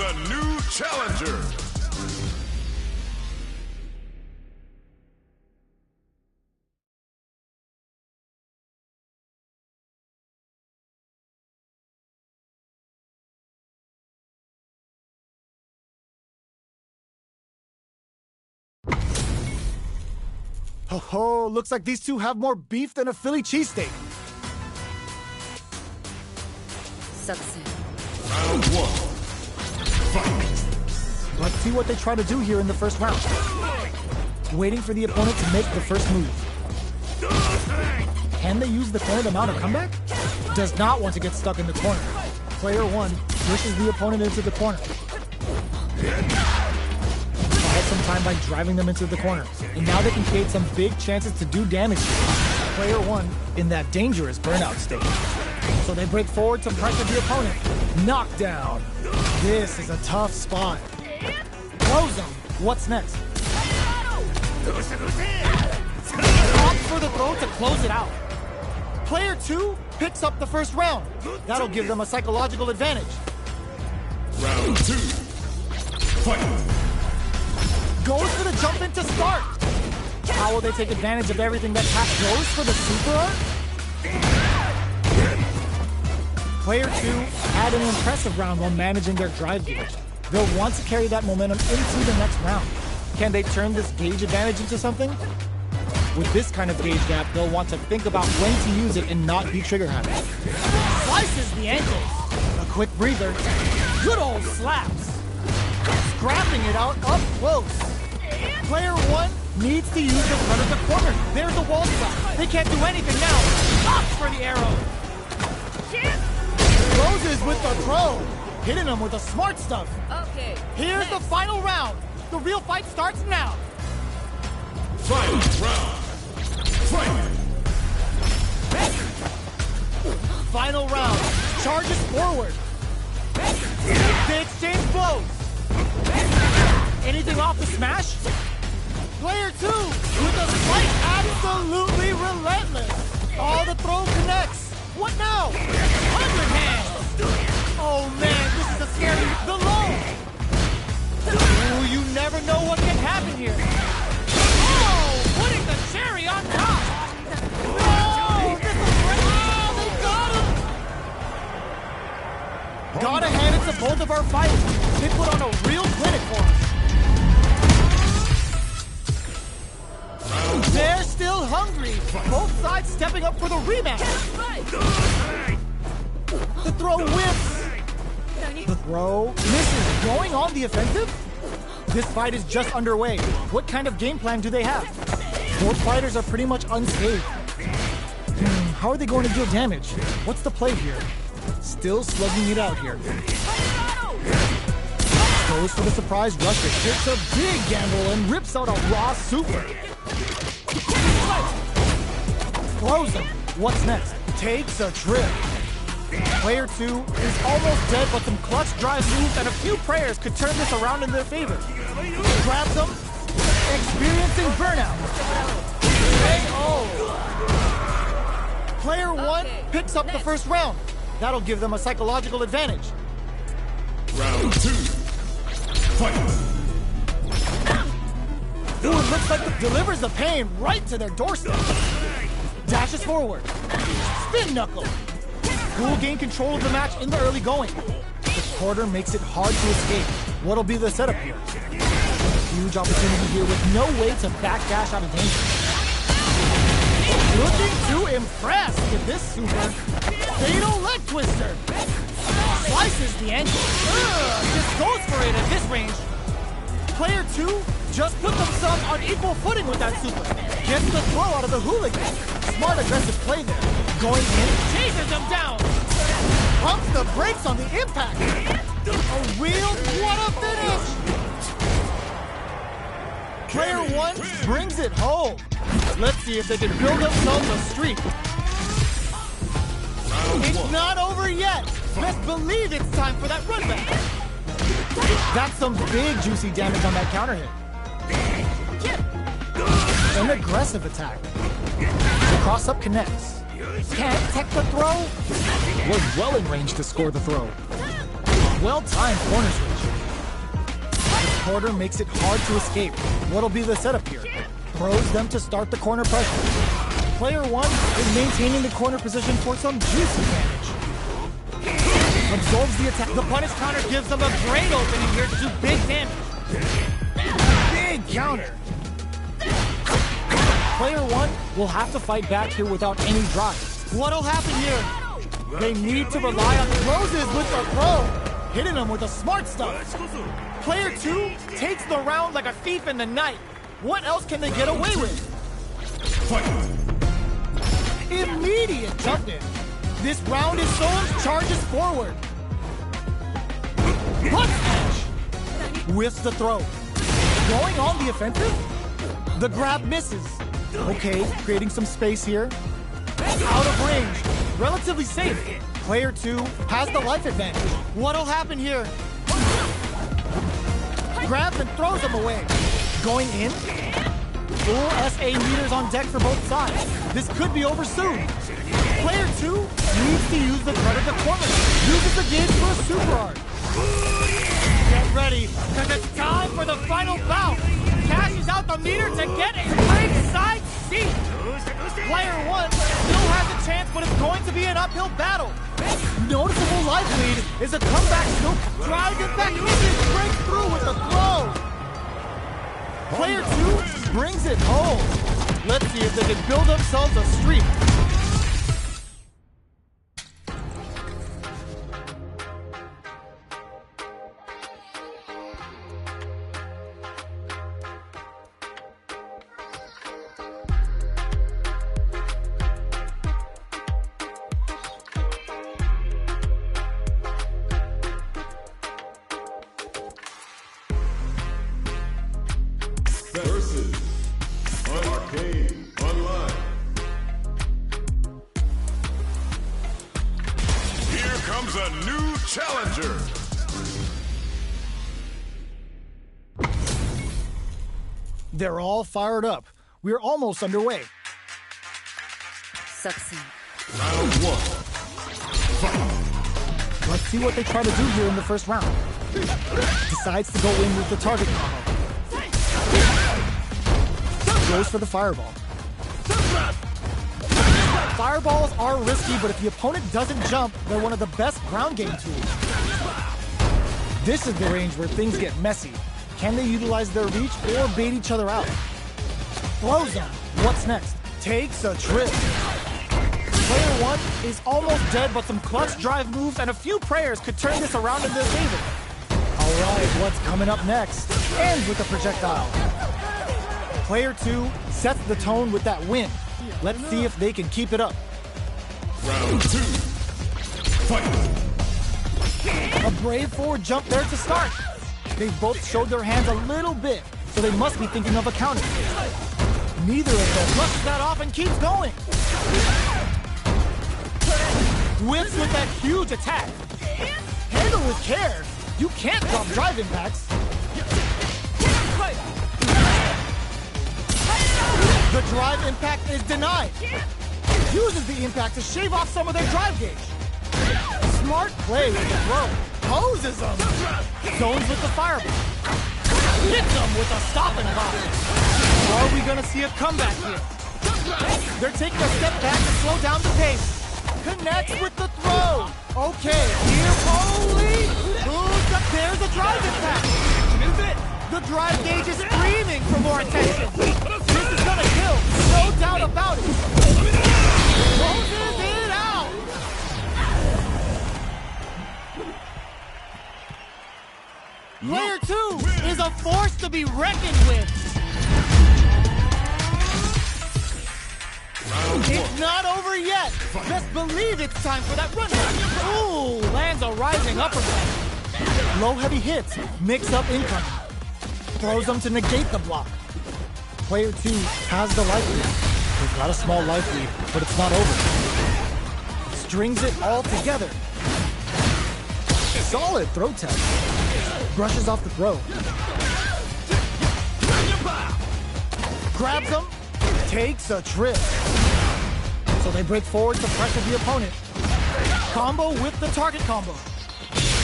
a new challenger. Oh, looks like these two have more beef than a Philly cheesesteak. Round one. Fight. Let's see what they try to do here in the first round. Waiting for the opponent to make the first move. Can they use the corner to mount a comeback? Does not want to get stuck in the corner. Player one pushes the opponent into the corner. Buys some time by driving them into the corner. And now they can create some big chances to do damage here. Player one in that dangerous burnout state. So they break forward to pressure the opponent. Knockdown. This is a tough spot. Close them. What's next? Opts for the throw to close it out. Player two picks up the first round. That'll give them a psychological advantage. Round two. Fight. Goes for the jump in to start. How will they take advantage of everything that Pat goes for the super art? Player two had an impressive round while managing their drive gauge. They'll want to carry that momentum into the next round. Can they turn this gauge advantage into something? With this kind of gauge gap, they'll want to think about when to use it and not be trigger happy. Slices the ankles. A quick breather. Good old slaps. Scrapping it out up close. Player one needs to use the front of the corner. There's the wall slap. They can't do anything now. Opts for the arrow. Closes with the throw. Hitting them with the smart stuff. Okay. Here's the final round. The real fight starts now. Final round. Fight. Final round. Charges forward. They exchange blows. Anything off the smash? Player two with a slice absolutely relentless. All the throw connects. What now? 100 hands. Oh man, this is a scary. The low. Ooh, you never know what can happen here. Oh, putting the cherry on top. No, this is great. Oh, they got him. Gotta hand it to both of our fighters. They put on a real clinic for us. They're still hungry. Both sides stepping up for the rematch. The throw whips. The throw misses. Going on the offensive? This fight is just underway. What kind of game plan do they have? Both fighters are pretty much unscathed. How are they going to deal damage? What's the play here? Still slugging it out here. Goes for the surprise rush. It's a big gamble and rips out a raw super. Throws him. What's next? Takes a trip. Player two is almost dead, but some clutch drive moves and a few prayers could turn this around in their favor. Grabs him. Experiencing burnout. KO. Player one picks up the first round. That'll give them a psychological advantage. Round two. Fight. Ooh, it looks like it delivers the pain right to their doorstep. Dashes forward. Spin knuckle. Cool gain control of the match in the early going. The quarter makes it hard to escape. What'll be the setup here? Huge opportunity here with no way to backdash out of danger. Looking to impress with this super. Fatal leg twister. Slices the ankle. Just goes for it at this range. Player two just put themselves on equal footing with that super. Gets the throw out of the hooligan. Smart aggressive play there. Going in, chases them down. Pumps the brakes on the impact. A real what a finish. Player one brings it home. Let's see if they can build themselves a streak. It's not over yet. Best believe it's time for that run back. That's some big juicy damage on that counter hit. An aggressive attack. The cross-up connects. Can't tech the throw? Was well in range to score the throw. Well-timed corner switch. The quarter makes it hard to escape. What'll be the setup here? Throws them to start the corner pressure. Player 1 is maintaining the corner position for some juice advantage. Absorbs the attack. The punish counter gives them a great opening here to do big damage. Big counter. Player 1 will have to fight back here without any drive. What'll happen here? They need to rely on closes with the throw. Hitting them with the smart stuff. Player 2 takes the round like a thief in the night. What else can they get away with? Fight! Immediate jump in. This round is Solemn charges forward. Punch smash! Whiffs the throw. Going on the offensive? The grab misses. Okay, creating some space here. Out of range. Relatively safe. Player 2 has the life advantage. What'll happen here? Grabs and throws him away. Going in? Full SA meters on deck for both sides. This could be over soon. Player 2 needs to use the threat of the corner. Uses the gauge for a super art. Get ready, because it's time for the final bout. Cashes out the meter to get a ringside seat. Player 1 still has a chance, but it's going to be an uphill battle. Noticeable life lead is a comeback still. Drives it back, misses, breaks through with the throw. Player 2 brings it home. Let's see if they can build themselves a streak. Versus Arcade Online. Here comes a new challenger. They're all fired up. We're almost underway. Succeed. Round 1. Fight. Let's see what they try to do here in the first round. Decides to go in with the target combo. Goes for the fireball. Fireballs are risky, but if the opponent doesn't jump, they're one of the best ground game tools. This is the range where things get messy. Can they utilize their reach or bait each other out? Throws them. What's next? Takes a trip. Player 1 is almost dead, but some clutch drive moves and a few prayers could turn this around in their favor. All right, what's coming up next? Ends with a projectile. Player 2 sets the tone with that win. Let's see if they can keep it up. Round 2. Fight. A brave forward jump there to start. They've both showed their hands a little bit, so they must be thinking of a counter. Neither of them brushes that off and keeps going. Whips with that huge attack. Handle with care. You can't drop drive impacts. The drive impact is denied. Uses the impact to shave off some of their drive gauge. Smart play with the throw. Poses them. Zones with the fireball. Hits them with a stopping block. Are we gonna see a comeback here? They're taking a step back to slow down the pace. Connects with the throw. Okay, here, holy. There's a drive impact. The drive gauge is screaming for more attention. This is gonna kill, no doubt about it. Closes it out. Player 2 is a force to be reckoned with. It's not over yet. Best believe it's time for that run. Ooh, lands a rising uppercut. Low heavy hits, mix up incoming. Throws them to negate the block. Player 2 has the life lead. They've got a small life lead, but it's not over. Strings it all together. Solid throw test. Brushes off the throw. Grabs him. Takes a trip. So they break forward to pressure the opponent. Combo with the target combo.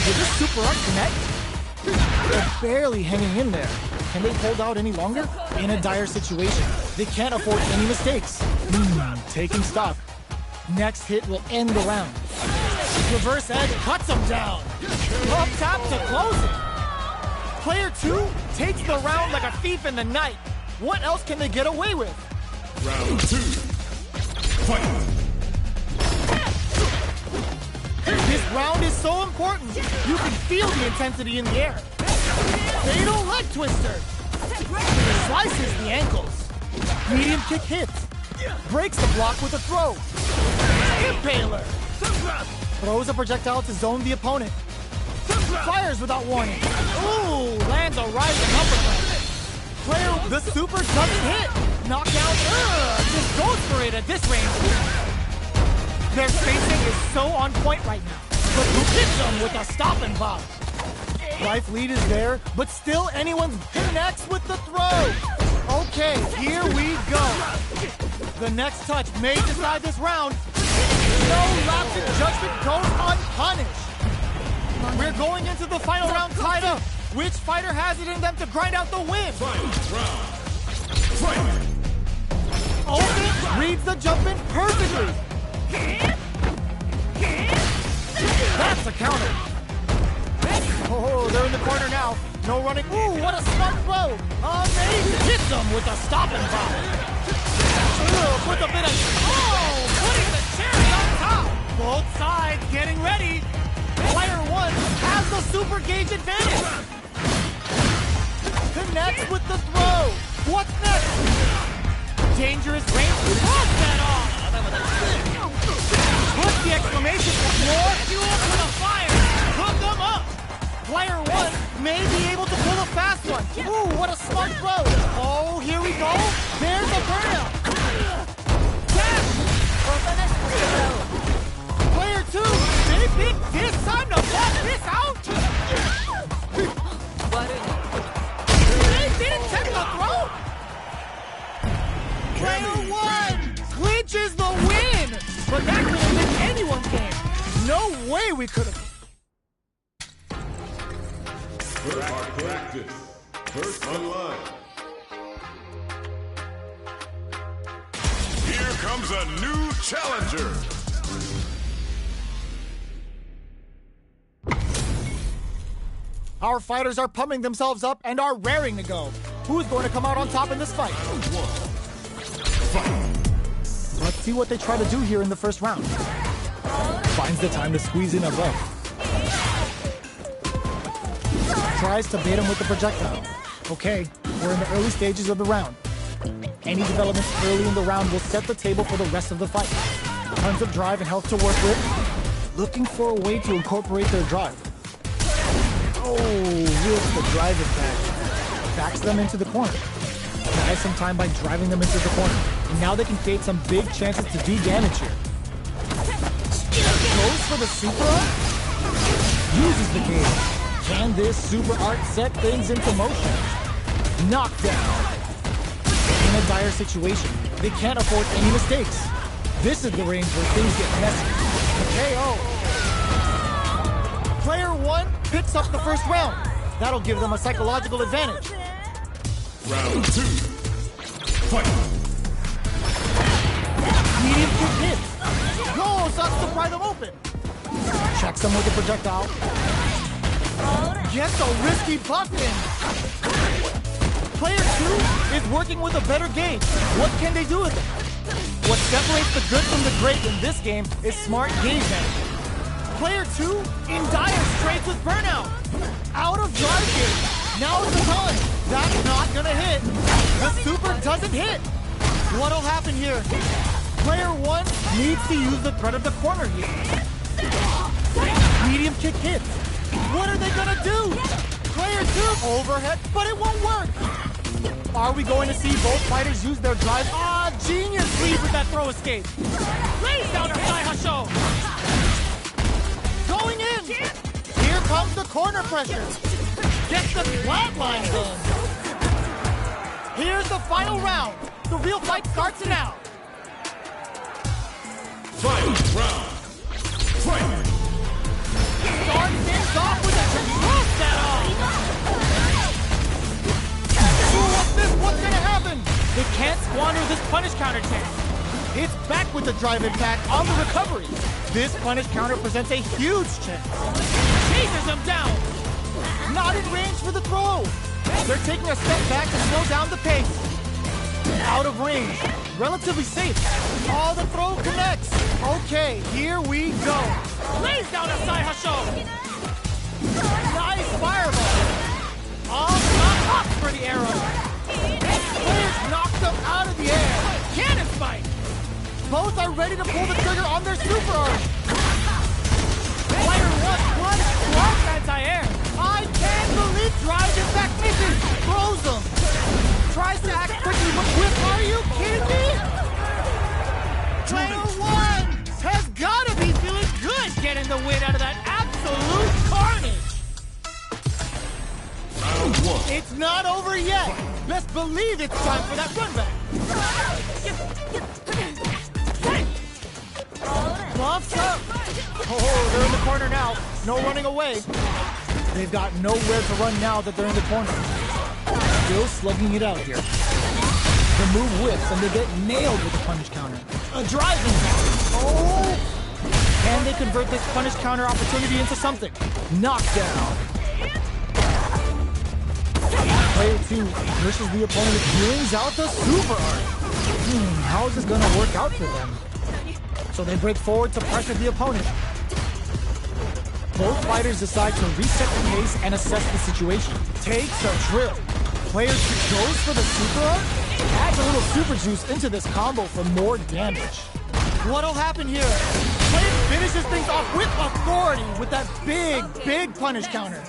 Did this super art connect? They're barely hanging in there. Can they hold out any longer? In a dire situation. They can't afford any mistakes. Taking stock. Next hit will end the round. Reverse edge cuts him down. Up tap to close it. Player 2 takes the round like a thief in the night. What else can they get away with? Round 2. Fight. This round is so important. You can feel the intensity in the air. Fatal leg twister. Slices the ankles. Medium kick hits. Breaks the block with a throw. Impaler. Throws a projectile to zone the opponent. Fires without warning. Ooh, lands a rising uppercut. Player, the super doesn't hit. Knockdown, just goes for it at this range. Their spacing is so on point right now. But who hits them with a stop and pop? Life lead is there, but still anyone's connects with the throw. Okay, here we go. The next touch may decide this round. No lapse in judgment goes unpunished. We're going into the final round tied up. Which fighter has it in them to grind out the win? Fight. Open reads the jump in perfectly. That's a counter. Oh, they're in the corner now. No running. Ooh, what a smart throw. Amazing. Hits them with a stop and pop. With a bit of... Oh, putting the cherry on top. Both sides getting ready. Player 1 has the super gauge advantage. Connects with the throw. What's next? Dangerous range. Cross that off. Put the exclamation point. More fuel for the fire. Hook them up. Player 1 may be able to pull a fast one. Ooh, what a smart throw. Oh, here we go. There's a burnout. Player 2, they think this time to block this out. They didn't check the throw. Player 1 clinches the win. But that could have been anyone's game. No way we could have. Practice. First online. Here comes a new challenger. Our fighters are pumping themselves up and are raring to go. Who's going to come out on top in this fight? Let's see what they try to do here in the first round. Finds the time to squeeze in a buff. Tries to bait him with the projectile. Okay, we're in the early stages of the round. Any developments early in the round will set the table for the rest of the fight. Tons of drive and health to work with. Looking for a way to incorporate their drive. Oh, with the drive attack. Backs them into the corner. Buys some time by driving them into the corner. And now they can create some big chances to do damage here. Goes for the super art. Uses the cage. Can this super art set things into motion? Knockdown. In a dire situation, they can't afford any mistakes. This is the range where things get messy. KO. Player 1 picks up the first round. That'll give them a psychological advantage. Round 2. Fight. Medium kick hits. No, sucks to pry them open. Checks them with the projectile. Gets a risky buff in. Player 2 is working with a better gauge. What can they do with it? What separates the good from the great in this game is smart gauge management. Player 2 in dire straits with burnout. Out of drive gauge. Now is the time. That's not gonna hit. The super doesn't hit. What'll happen here? Player 1 needs to use the threat of the corner here. Medium kick hits. What are they gonna do? Player 2 overhead, but it won't work. Are we going to see both fighters use their drive? Ah, genius lead with that throw escape. Lays down her thigh hasho. Going in. Here comes the corner pressure. Gets the flatlines in. Here's the final round. The real fight starts now. Fight round. Fight. Starts things off They can't squander this punish counter chance. It's back with the drive impact on the recovery. This punish counter presents a huge chance. Chases him down. Not in range for the throw. They're taking a step back to slow down the pace. Out of range. Relatively safe. Oh, the throw connects. Okay, here we go. Lays down a side hustle. Nice fireball. All not up for the arrow. Players knocked them out of the air. Cannon spike. Both are ready to pull the trigger on their super arm. Player 1 blocks anti-air. I can't believe drive impact misses. Throws them. Tries to act quickly, but whip. Are you kidding me? Player 1 has got to be feeling good getting the win out of that absolute carnage. Round 1. It's not over yet. Best believe it's time for that run back. Buffs up. Oh, they're in the corner now. No running away. They've got nowhere to run now that they're in the corner. Still slugging it out here. The move whips and they get nailed with the punish counter. A driving. Oh! Can they convert this punish counter opportunity into something? Knockdown. Player 2 versus the opponent brings out the super art. How is this gonna work out for them? So they break forward to pressure the opponent. Both fighters decide to reset the pace and assess the situation. Takes a drill. Player 2 goes for the super art, adds a little super juice into this combo for more damage. What'll happen here? Player finishes things off with authority with that big punish counter.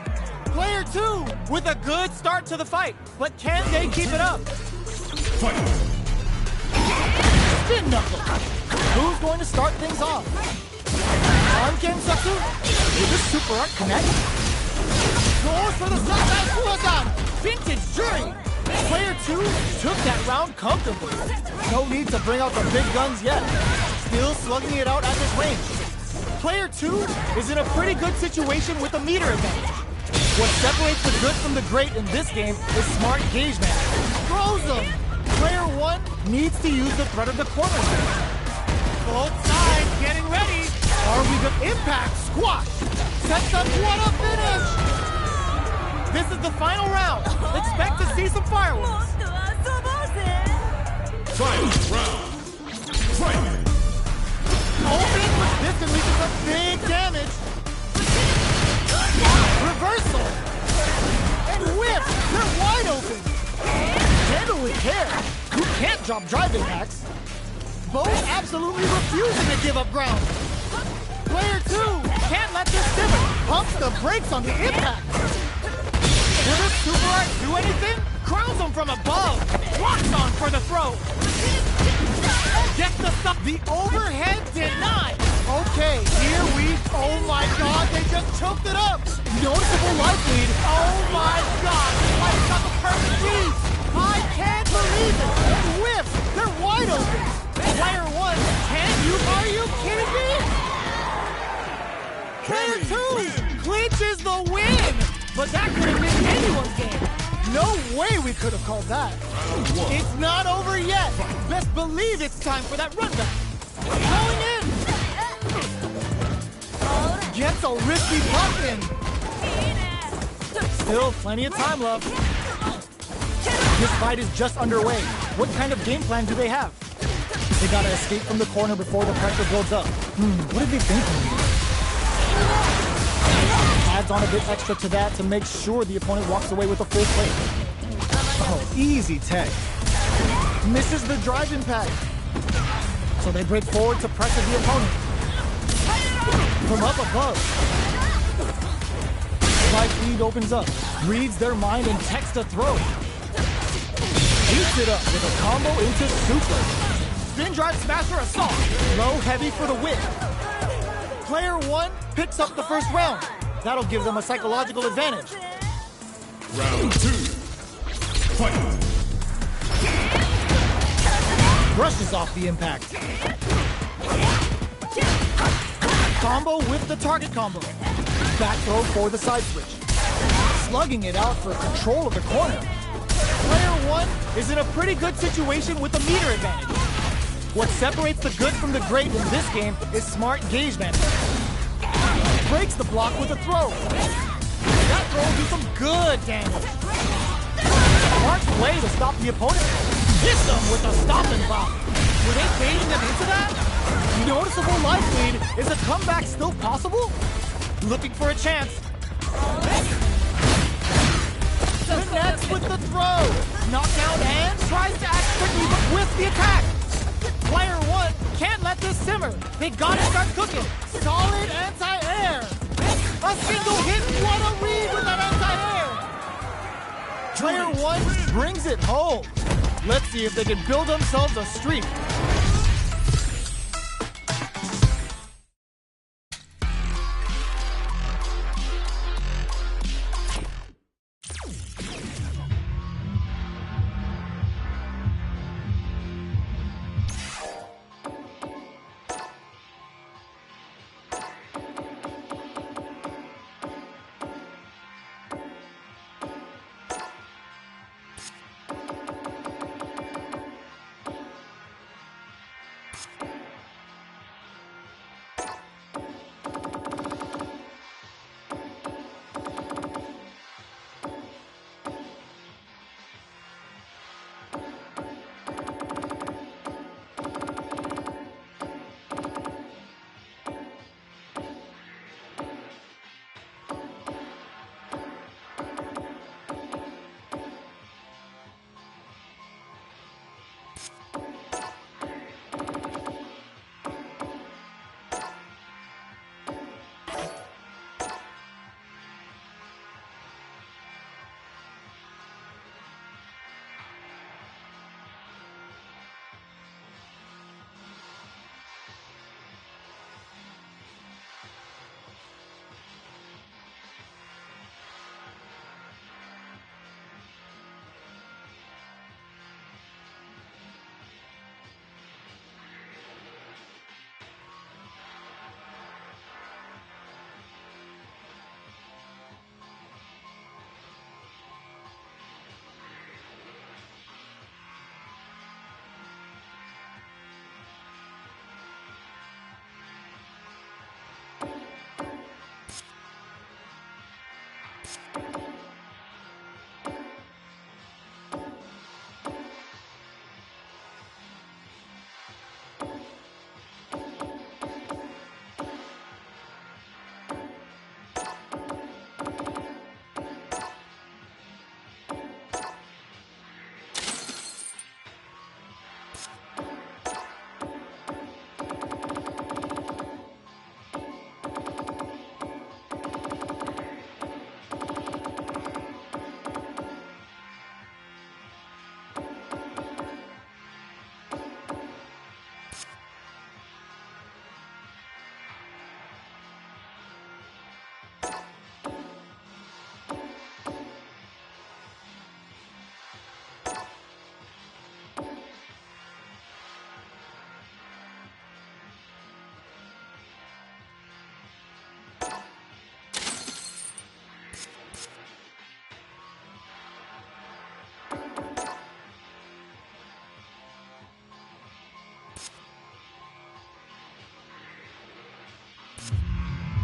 Player 2 with a good start to the fight, but can they keep it up? Fight. Spin knuckle. Who's going to start things off? Ansatsu with the super art connect. Goes for the Sakai Fuhasan. Vintage jury. Player 2 took that round comfortably. No need to bring out the big guns yet. Still slugging it out at this range. Player 2 is in a pretty good situation with a meter advantage. What separates the good from the great in this game is smart gauge management. Throws them. Player 1 needs to use the threat of the corner. Both sides getting ready. Are we the impact squash? Sets up what a finish. This is the final round. Expect to see some fireworks. Final round. Fight. Open, this unleashes some big damage. Reversal. And whip. They're wide open. Handle with care. You can't drop drive impacts. Both absolutely refusing to give up ground. Player 2 can't let this simmer. Pumps the brakes on the impact. Will this super art do anything? Crowns him from above. Locks on for the throw. Gets the stuff. The overhead denied. Okay, here we... Oh my god, they just choked it up. Noticeable life lead. Oh my god, I've got the perfect read. I can't believe it. And whips. They're wide open. Player 1, are you kidding me? Player 2 clinches the win. But that could have been anyone's game. No way we could have called that. It's not over yet. Best believe it's time for that run back. Going in. Gets a risky pump in. Still plenty of time left. This fight is just underway. What kind of game plan do they have? They gotta escape from the corner before the pressure builds up. What are they thinking? Adds on a bit extra to that to make sure the opponent walks away with a full plate. Oh, easy tech. Misses the drive impact. So they break forward to pressure the opponent. From up above. Life lead opens up. Reads their mind and techs to throw. Eats it up with a combo into super. Spin drive smasher assault. Low heavy for the win. Player 1 picks up the first round. That'll give them a psychological advantage. Round 2. Fight. Brushes off the impact. Combo with the target combo. Back throw for the side switch. Slugging it out for control of the corner. Player one is in a pretty good situation with a meter advantage. What separates the good from the great in this game is smart gauge management. Breaks the block with a throw. That throw will do some good damage. Smart play to stop the opponent. Hit them with a stopping block. Were they baiting them into that? Noticeable life lead. Is a comeback still possible? Looking for a chance. Connects with the throw. Knockdown and tries to act quickly with the attack. Player one can't let this simmer. They gotta start cooking. Solid anti-air. A single hit. What a read with that anti-air. Player one brings it home. Let's see if they can build themselves a streak.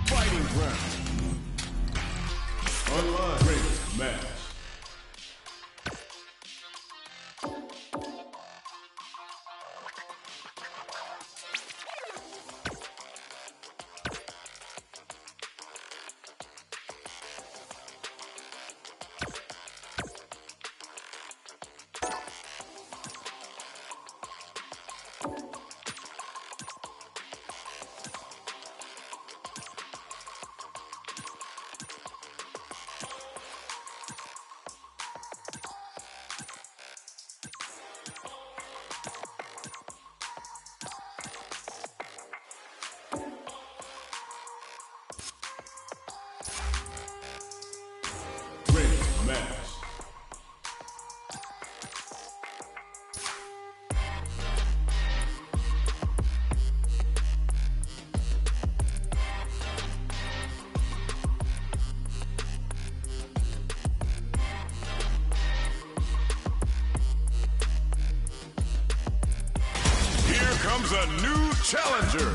Fighting round. Online. Great match. comes a new challenger.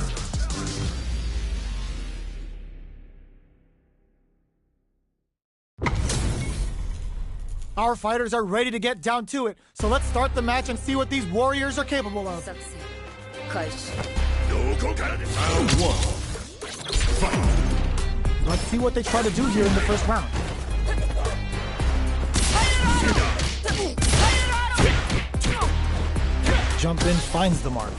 Our fighters are ready to get down to it, so let's start the match and see what these warriors are capable of. Round one. Fight. Let's see what they try to do here in the first round. Jump in finds the mark.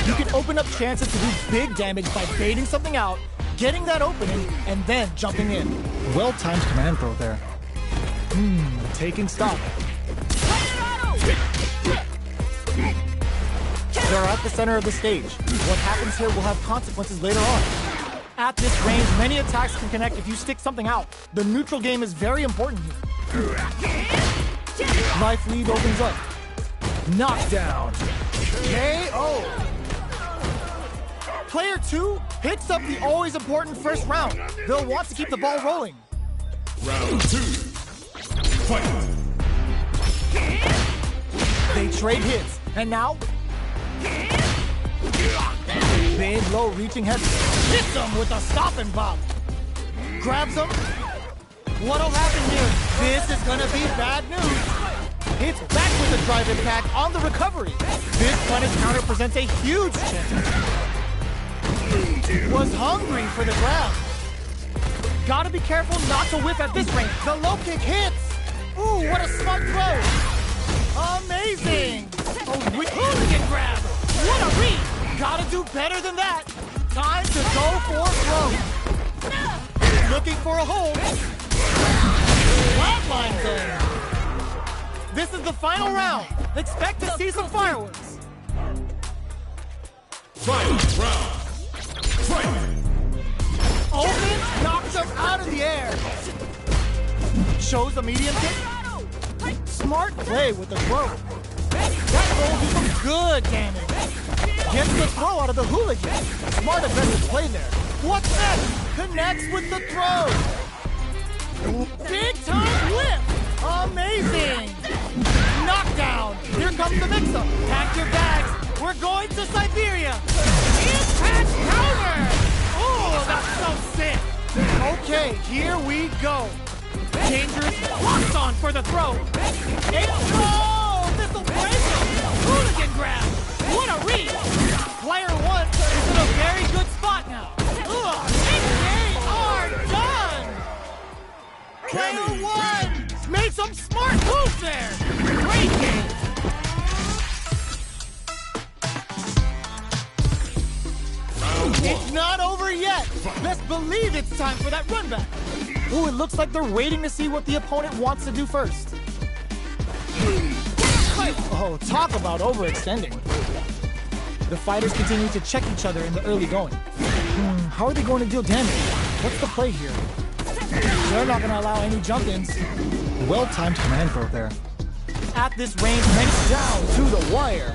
You can open up chances to do big damage by baiting something out, getting that opening, and then jumping in. Well-timed command throw there. Taking stock. They're at the center of the stage. What happens here will have consequences later on. At this range, many attacks can connect if you stick something out. The neutral game is very important here. Life lead opens up. Knockdown. KO. Player 2 picks up the always important first round. They'll want to keep the ball rolling. Round 2. Fight. They trade hits. And now? Big, low, reaching head. Hits him with a stop and bop. Grabs him. What'll happen here? This is gonna be bad news. Hits back with a drive impact on the recovery. This punish counter presents a huge chance. Was hungry for the grab. Gotta be careful not to whip at this range. The low kick hits. Ooh, what a smart throw. Amazing. A hooligan grab. What a read. Gotta do better than that. Time to go for throw. Looking for a hold. Flatline zone. This is the final round. Expect to see some fireworks. Final round. Fight. Opens, knocks him out of the air. Shows a medium kick. Smart play with the throw. That throw will do some good damage. Gets the throw out of the hooligan. Smart aggressive play there. What's next? Connects with the throw. Big time whip. Amazing. Knockdown. Here comes the mix-up. Pack your bags. We're going to Siberia. Impact counter. Oh, that's so sick. Okay, here we go. Dangerous. Locks on for the throw. Oh, this'll break him. Hooligan grab. What a read. Player 1 is in a very good spot now. They are done. Player 1 made some smart moves there. Great game. It's not over yet. Best believe it's time for that run back. Ooh, it looks like they're waiting to see what the opponent wants to do first. Oh, talk about overextending. The fighters continue to check each other in the early going. How are they going to deal damage? What's the play here? They're not going to allow any jump-ins. Well-timed command throw there. At this range, many down to the wire.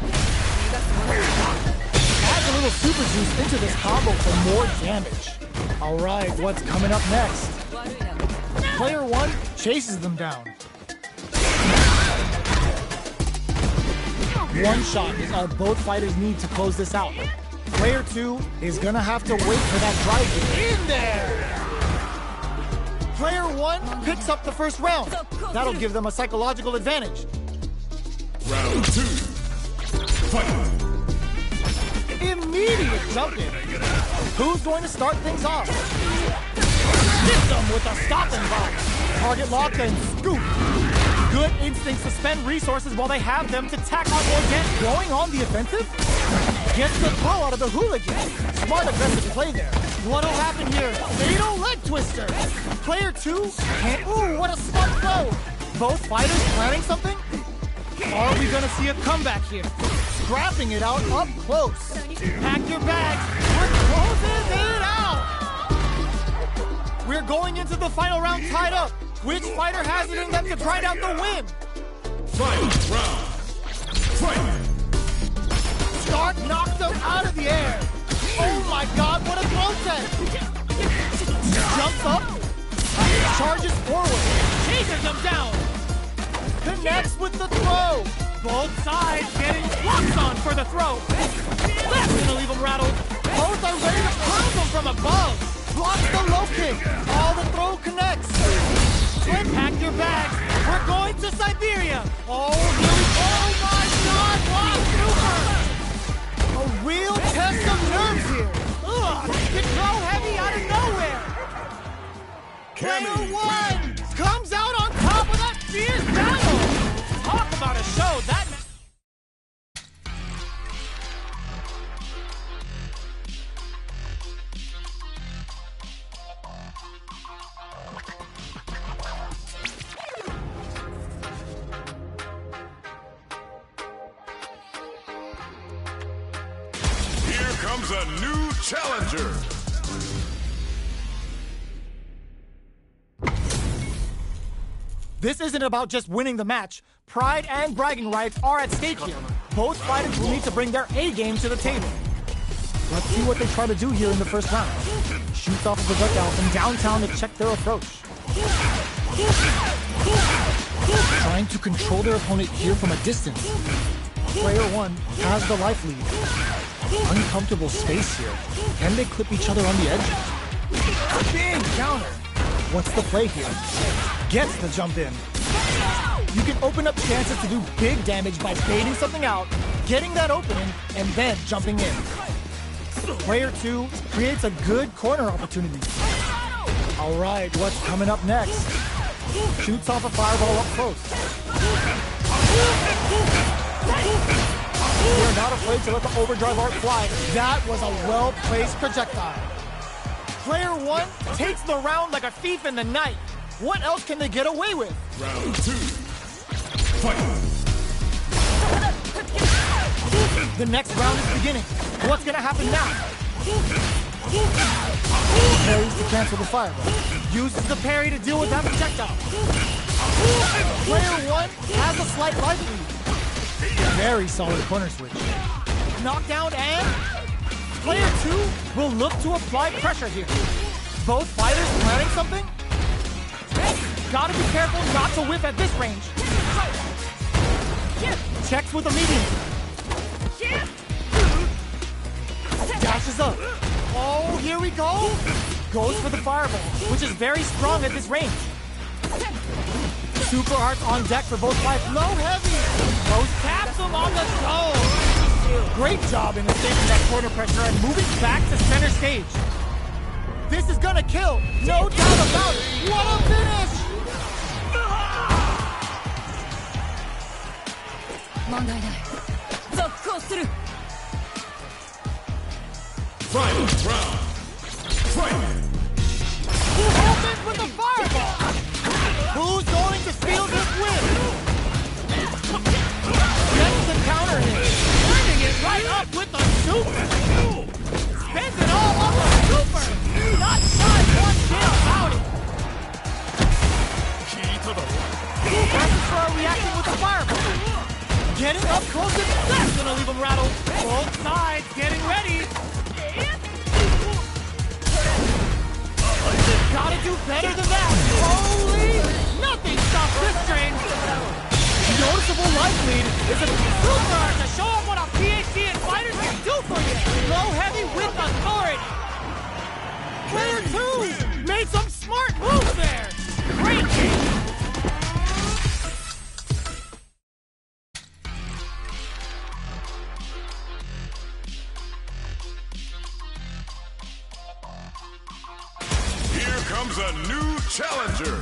Adds a little super juice into this combo for more damage. All right, what's coming up next? Player 1 chases them down. One shot is all both fighters need to close this out. Player 2 is gonna have to wait for that drive in there. Player 1 picks up the first round. That'll give them a psychological advantage. Round 2. Fight. Immediate jump in. Who's going to start things off? Hits them with a stop and bop. Target lock and scoop. Good instincts to spend resources while they have them to tack on or get going on the offensive. Gets the throw out of the hooligan. Smart aggressive play there. What'll happen here? Fatal leg twister. Player 2 can't. Ooh, what a smart throw. Both fighters planning something? Are we gonna see a comeback here? Scrapping it out up close. Pack your bags. We're closing it out. We're going into the final round tied up. Which fighter has it in them to grind out the win? Final round. Fight. Start knocks them out of the air. Oh my God, what a throw set. Jumps up. Charges forward. Chases them down. Connects with the throw. Both sides getting locked on for the throw. That's gonna leave them rattled. Both are ready to pound them from above. Blocks the low kick. All the throw connects. Twin, pack your bags. We're going to Siberia. Oh, here we go. Oh my God! Wow, super! A real test of nerves here. Ugh, control heavy out of nowhere. Player one comes out on top of that fierce battle. Talk about a show that. Here comes a new challenger. This isn't about just winning the match. Pride and bragging rights are at stake here. Both fighters will need to bring their A game to the table. Let's see what they try to do here in the first round. Shoots off a projectile from downtown to check their approach. Trying to control their opponent here from a distance. Player one has the life lead. Uncomfortable space here. Can they clip each other on the edge? Big counter. What's the play here? Gets the jump in. You can open up chances to do big damage by baiting something out, getting that opening, and then jumping in. Player two creates a good corner opportunity. All right, what's coming up next? Shoots off a fireball up close. We're not afraid to let the overdrive art fly. That was a well-placed projectile. Player one takes the round like a thief in the night. What else can they get away with? Round two. Fight. The next round is beginning. What's gonna happen now? Parries to cancel the fireball. Uses the parry to deal with that projectile. Player one has a slight life lead. Very solid corner switch. Knockdown and player two will look to apply pressure here. Both fighters planning something? Gotta be careful not to whiff at this range. Checks with a medium. Dashes up. Oh, here we go. Goes for the fireball, which is very strong at this range. Super arts on deck for both fighters. Low heavy. Those taps him on the toe. Great job in escaping that corner pressure and moving back to center stage. This is gonna kill. No doubt about it. What a finish. Final round. Fight. Opens with the fireball. Who's going to steal this win? Gets the counter hit. Turning it right up with the super. Spends it all on the super. Not trying one bit about it. Astra reacting with the fireball. Getting up close and that's gonna leave him rattled. Both sides getting ready. Gotta do better than that. Holy! Nothing stops this train. Noticeable life lead is a super to show off what a PhD in fighters can do for you. Low heavy with authority. Player two made some smart moves there. Great game. Here comes a new challenger.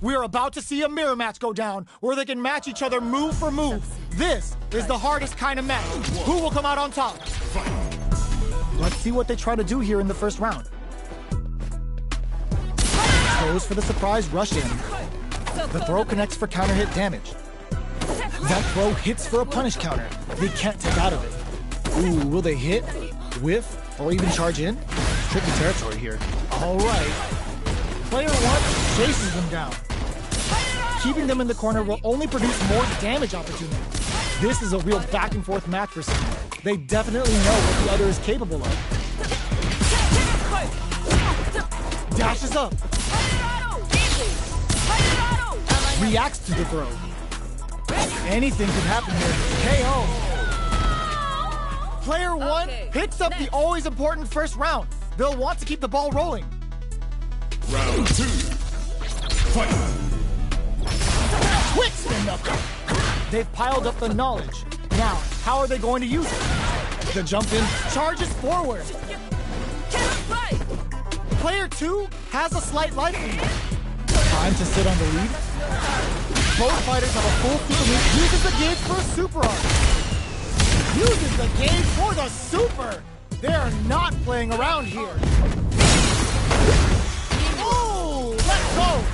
We're about to see a mirror match go down, where they can match each other move for move. This is the hardest kind of match. Who will come out on top? Let's see what they try to do here in the first round. Goes for the surprise rush in. The throw connects for counter hit damage. That throw hits for a punish counter. They can't take out of it. Ooh, will they hit, whiff, or even charge in? Tricky territory here. All right. Player one chases them down. Keeping them in the corner will only produce more damage opportunities. This is a real back and forth match for some. They definitely know what the other is capable of. Dashes up. reacts to the throw. Anything could happen here. KO. Player 1 picks up the always important first round. They'll want to keep the ball rolling. Round 2. Fight. Quick spin knuckle. They've piled up the knowledge. Now, how are they going to use it? The jump in charges forward. Player 2 has a slight life lead. Time to sit on the lead. Both fighters have a full super move. Uses the gauge for a super art. Uses the gauge for the super. They are not playing around here. Oh, let's go.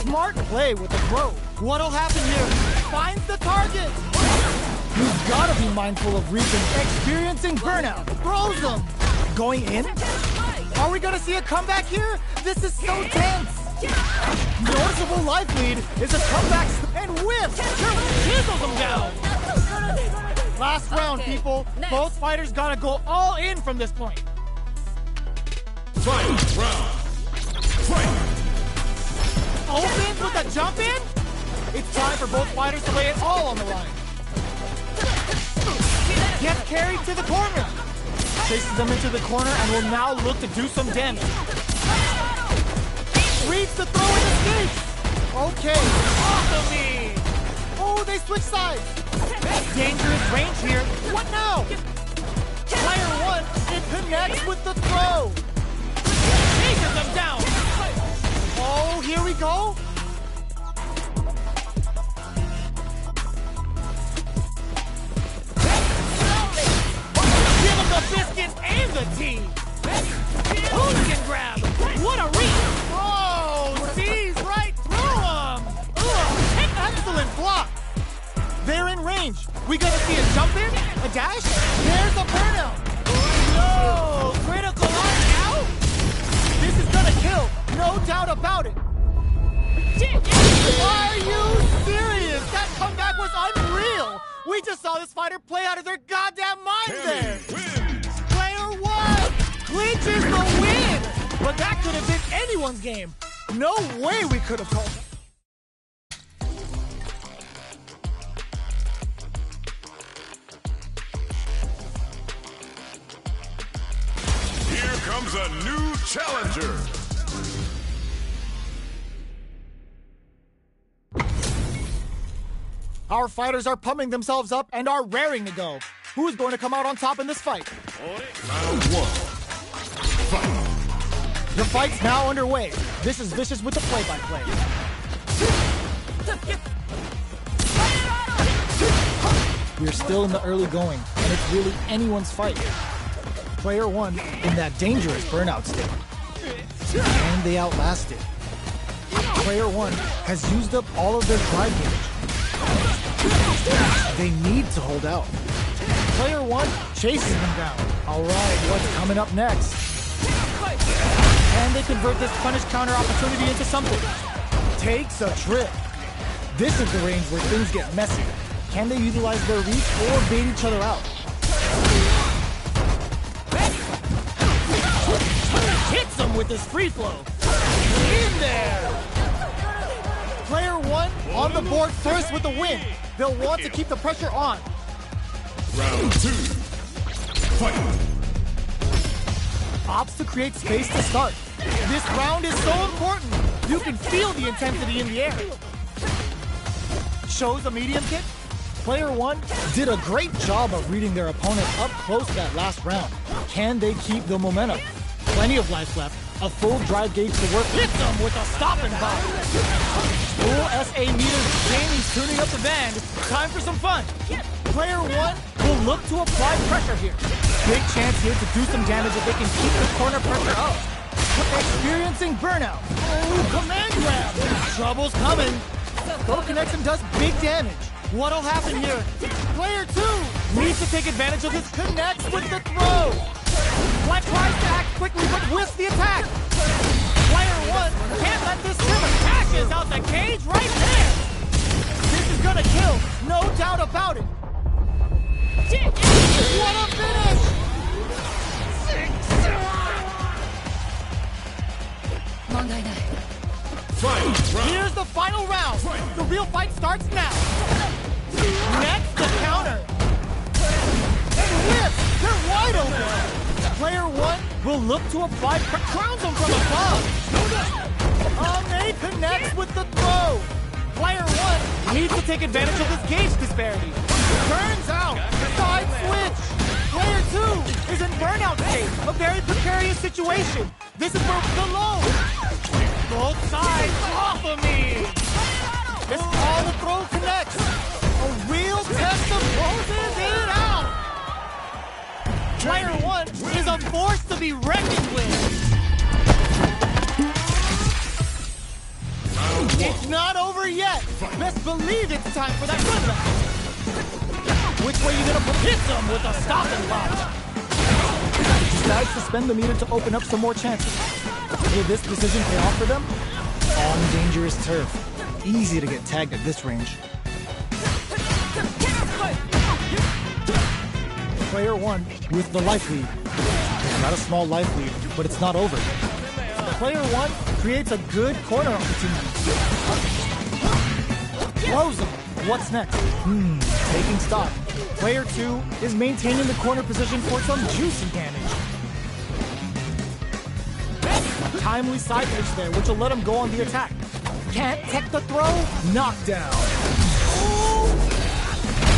Smart play with the throw. What'll happen here? Finds the target. You've got to be mindful of reaching. Experiencing burnout. Throws them. Going in? Are we going to see a comeback here? This is so tense. Noticeable life lead is a comeback and whiff. Chisels them down. Last round, people. Both fighters got to go all in from this point. Final round. Fight. Opens with a jump in? It's time for both fighters to lay it all on the line. Gets carried to the corner. Chases them into the corner and will now look to do some damage. Reads the throw and escapes. Okay, off the lead. Oh, they switch sides. Dangerous range here. What now? Player 1, it connects with the throw. Chases them down. Oh, here we go. Give him the biscuit and the tea. Hooligan grab. What a reach. Oh, sees right through him. Excellent block. They're in range. We gonna see a jump in, a dash. There's a burnout. No, critical eye out. This is gonna kill. No doubt about it. Are you serious? That comeback was unreal. We just saw this fighter play out of their goddamn mind there. Player 1 clinches the win. But that could have been anyone's game. No way we could have called it. Here comes a new challenger. Our fighters are pumping themselves up and are raring to go. Who is going to come out on top in this fight? Round 1. Fight. The fight's now underway. This is Vicious with the play-by-play. We're still in the early going, and it's really anyone's fight. Player 1 in that dangerous burnout state. And they outlast it. Player 1 has used up all of their drive gauge. They need to hold out. Player 1 chases them down. All right, what's coming up next? And they convert this punish counter opportunity into something. Takes a trip. This is the range where things get messy. Can they utilize their reach or bait each other out? Hits them with his free flow. In there! Player 1 on the board first with the win. They'll want to keep the pressure on. Round 2. Fight. Opts to create space to start. This round is so important. You can feel the intensity in the air. Shows a medium kick. Player 1 did a great job of reading their opponent up close that last round. Can they keep the momentum? Plenty of life left. A full drive gauge to work. Hits them with a stop and pop. Full SA meters. Jamie's tuning up the band. Time for some fun. Player 1 will look to apply pressure here. Big chance here to do some damage if they can keep the corner pressure up. Experiencing burnout. Oh, command grab. Trouble's coming. Go connects and does big damage. What'll happen here? Player 2 needs to take advantage of this. Connects with the throw. Black tries to act quickly but whiffs the attack. Player 1 can't let this simmer. Cashes out the cage right there. This is gonna kill. No doubt about it. What a finish! Here's the final round. The real fight starts now. Next, the counter. And whips. They're wide open. Player one will look to apply crowns him from above. They connects with the throw. Player one needs to take advantage of this gauge disparity. Turns out, side switch. Player two is in burnout state, a very precarious situation. This is where the low. Both sides off of me. It's all the throw connects. A real test of closes it out. Player one is a force to be reckoned with. It's not over yet. Best believe it's time for that comeback. Which way you gonna hit them with a stopping block? Decides to spend the meter to open up some more chances. Will this decision pay off for them? On dangerous turf. Easy to get tagged at this range. Player one with the life lead. Not a small life lead, but it's not over. Player one creates a good corner opportunity. Throws him. What's next? Taking stock. Player two is maintaining the corner position for some juicy damage. Timely side pitch there, which will let him go on the attack. Can't tech the throw. Knockdown.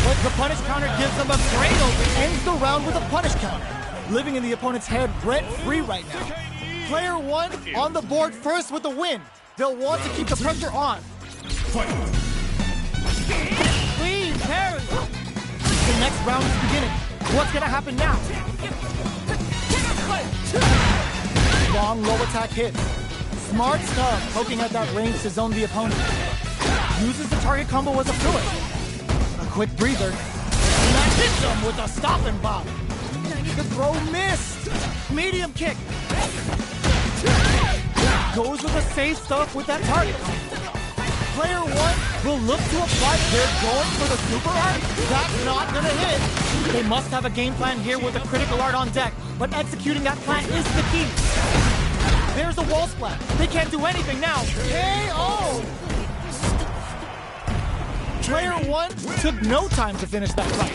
But the punish counter gives him a great open. Ends the round with a punish counter. Living in the opponent's head rent-free right now. Player one on the board first with the win. They'll want to keep the pressure on. Please, parry. The next round is beginning. What's gonna happen now? Long low attack hits. Smart stuff, poking at that range to zone the opponent. Uses the target combo as a filler. A quick breather. And that hits him with a stop and bop. The throw missed. Medium kick. Goes with the safe stuff with that target combo. Player one will look to apply. They're going for the super art. That's not gonna hit. They must have a game plan here with a critical art on deck, but executing that plan is the key. There's a wall splat. They can't do anything now. KO! Player one took no time to finish that fight.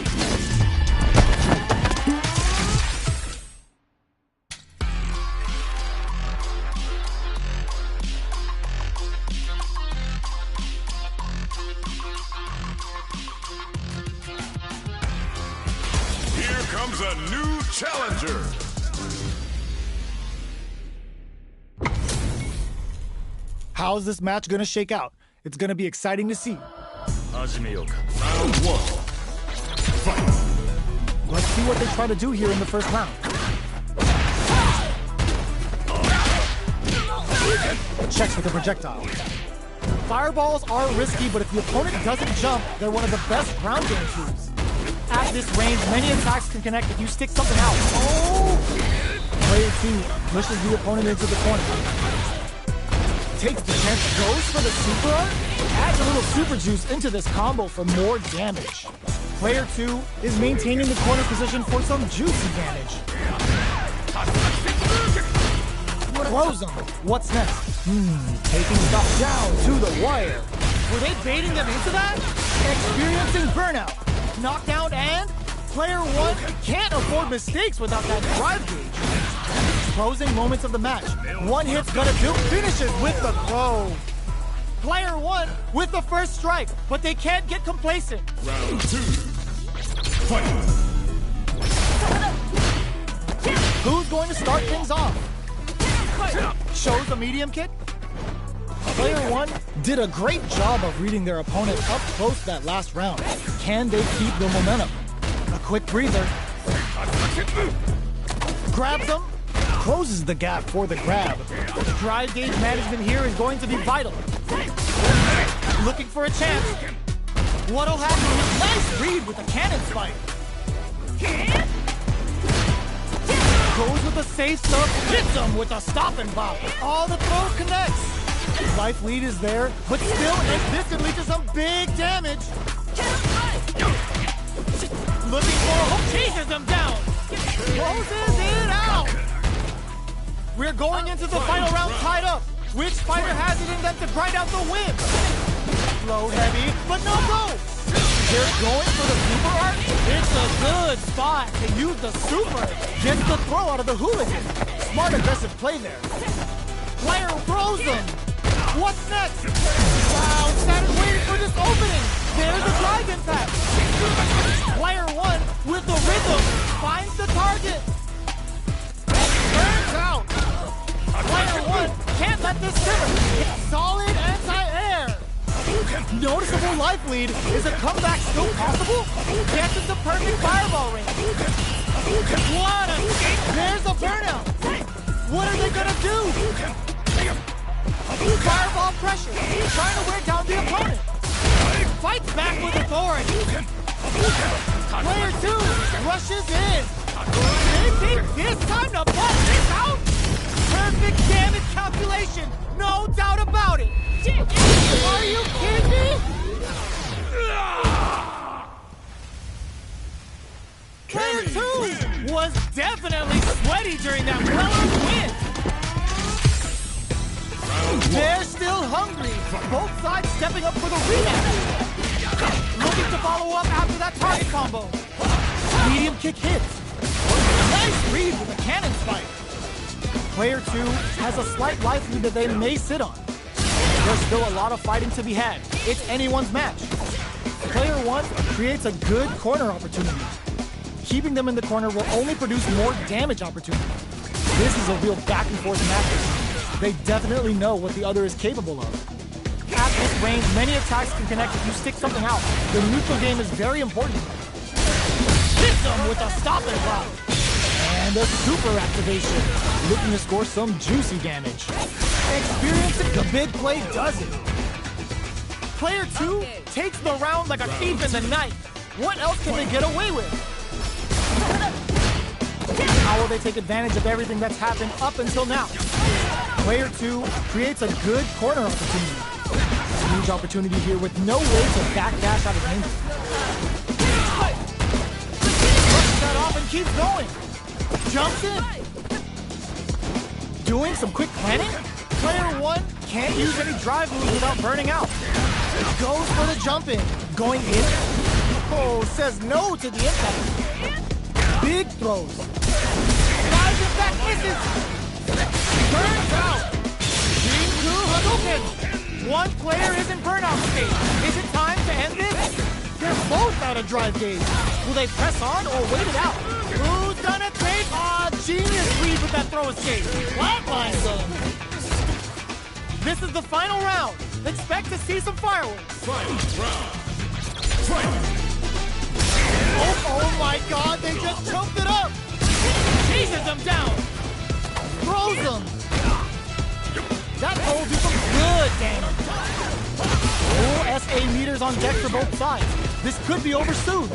Comes a new challenger. How's this match gonna shake out? It's gonna be exciting to see. Round one. Fight. Let's see what they try to do here in the first round. Checks with the projectile. Fireballs are risky, but if the opponent doesn't jump, they're one of the best ground game tools. At this range, many attacks can connect if you stick something out. Player two pushes the opponent into the corner. Takes the chance, goes for the super art, adds a little super juice into this combo for more damage. Player two is maintaining the corner position for some juicy damage. Throws him. What's next? Taking stuff down to the wire. Were they baiting them into that? Experiencing burnout. Knockdown, and player one can't afford mistakes without that drive gauge. Closing moments of the match. One hit's gonna do. Finishes with the throw. Player one with the first strike, but they can't get complacent. Round two. Fight. Who's going to start things off? Shows a medium kick. Player one did a great job of reading their opponent up close that last round. Can they keep the momentum? A quick breather. Grabs them. Closes the gap for the grab. Drive gauge management here is going to be vital. Looking for a chance. What'll happen? Nice read with the cannon spike. Goes with the safe stuff. Hits him with a stop and bop. All the throw connects. Life lead is there, but still instantly to some big damage. Looking for a hook, chases him down. Closes it out. We're going into the final round tied up. Which fighter has it in them to grind out the win? Low heavy, but no go! They're going for the super art? It's a good spot to use the super. Gets the throw out of the hooligan. Smart aggressive play there. Player throws them. What's next? Wow, Saturn waiting for this opening. There's the drive impact. Player 1 with the rhythm finds the target. Turns out. Player 1 can't let this simmer. It's solid anti-air. Noticeable life lead. Is a comeback still possible? Gets into perfect fireball range. What a... There's a burnout. What are they gonna do? Fireball pressure. Trying to wear down the opponent. Fights back with authority. Player 2 rushes in. They think this time to bust this out. Perfect damage calculation. No doubt about it. Are you kidding me? Player 2 was definitely sweaty during that well-earned win. They're still hungry. Both sides stepping up for the rematch. Looking to follow up after that target combo. Medium kick hits. Nice read with a cannon spike. Player 2 has a slight life lead that they may sit on. There's still a lot of fighting to be had. It's anyone's match. Player 1 creates a good corner opportunity. Keeping them in the corner will only produce more damage opportunity. This is a real back and forth match. They definitely know what the other is capable of. At this range, many attacks can connect if you stick something out. The neutral game is very important. Hits them with a stop and block. And a super activation. Looking to score some juicy damage. Experiencing the big play does it. Player 2 takes the round like a thief in the night. What else can they get away with? How will they take advantage of everything that's happened up until now? Player 2 creates a good corner opportunity. Huge opportunity here with no way to backdash out of danger. Brushes that off and keeps going. Jumps in. Doing some quick planning? Player 1 can't use any drive moves without burning out. Goes for the jump in. Going in. Oh, says no to the impact. Big throws. Drive impact misses. Burns out. Jinku Hadouken. One player is in burnout state. Is it time to end this? They're both out of drive gauge. Will they press on or wait it out? Who's gonna take? Genius lead with that throw escape. Flatlines them. This is the final round. Expect to see some fireworks. Final round. Fight! Oh my god, they just choked it up. Chases them down. Throws them. That will do some good damage. Full SA meters on deck for both sides. This could be over soon.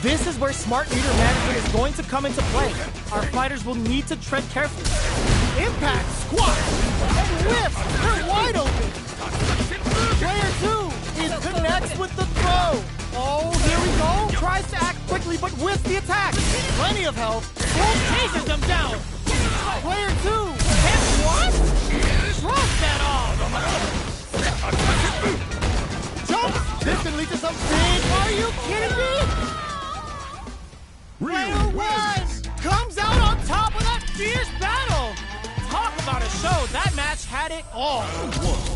This is where smart meter management is going to come into play. Our fighters will need to tread carefully. Impact, squat, and whiffs. They're wide open. Player 2 is connects with the throw. Oh, here we go. Tries to act quickly, but whiffs the attack. Plenty of health. Wolf chases them down. Player 2 and what? Shrugs that off. Jumps. This can lead to some big. Are you kidding me? Player 1 comes out on top of that fierce battle. Talk about a show. That match had it all.